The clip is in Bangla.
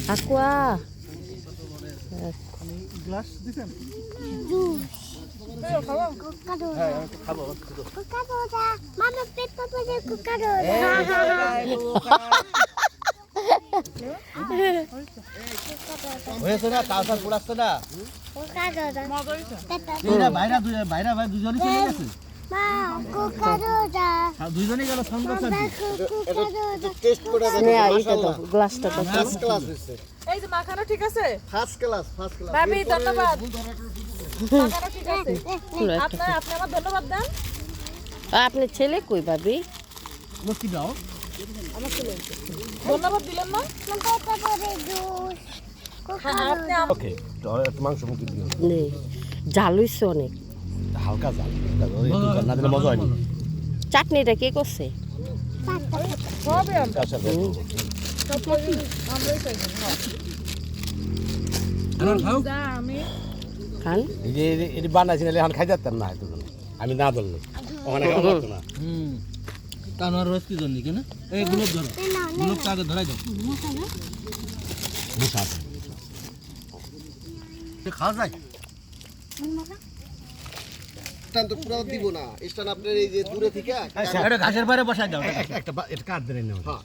aqua. গ্লাস দিছেন? হয়েছে না কাউসার পুরাচ্ছে না ভাইরা ভাই দুজনই চলে গেছে দুইজনই গেল ফোন করছেন টেস্ট করে গ্লাসটা তো ফার্স্ট ক্লাস হইছে এই যে মাখানো ঠিক আছে ফার্স্ট ক্লাস ভাবি ধন্যবাদ মাখানো ঠিক আছে আপনি আমার ধন্যবাদ দেন আপনার ছেলে কই ভাবি মুক্তি দাও আমার ছেলে ধন্যবাদ দিলেন না আপনি ওকে মাংস মুক্তি দিও নেই জাল হইছে অনেক হালকা জাল না দিলে মজা হয়নি চাটনিটা কে করছে হবে কাঁচা আমরাই চাই যা আমি খান এই যে এটি বানাইছি নাহলে এখন খাই যেতাম না হয়তো আমি না ধরলে ওখানে খাওয়া লাগতো না কানোয়ার রোজ কি জন্য কেন এই গুলোব ধরো গুলোবটা আগে ধরাই দাও মশা খাওয়া যায় স্টান তো পুরো দিব না স্টান আপনার এই যে দূরে থেকে এটা ঘাসের বাইরে বসাই দাও একটা কাট দেন না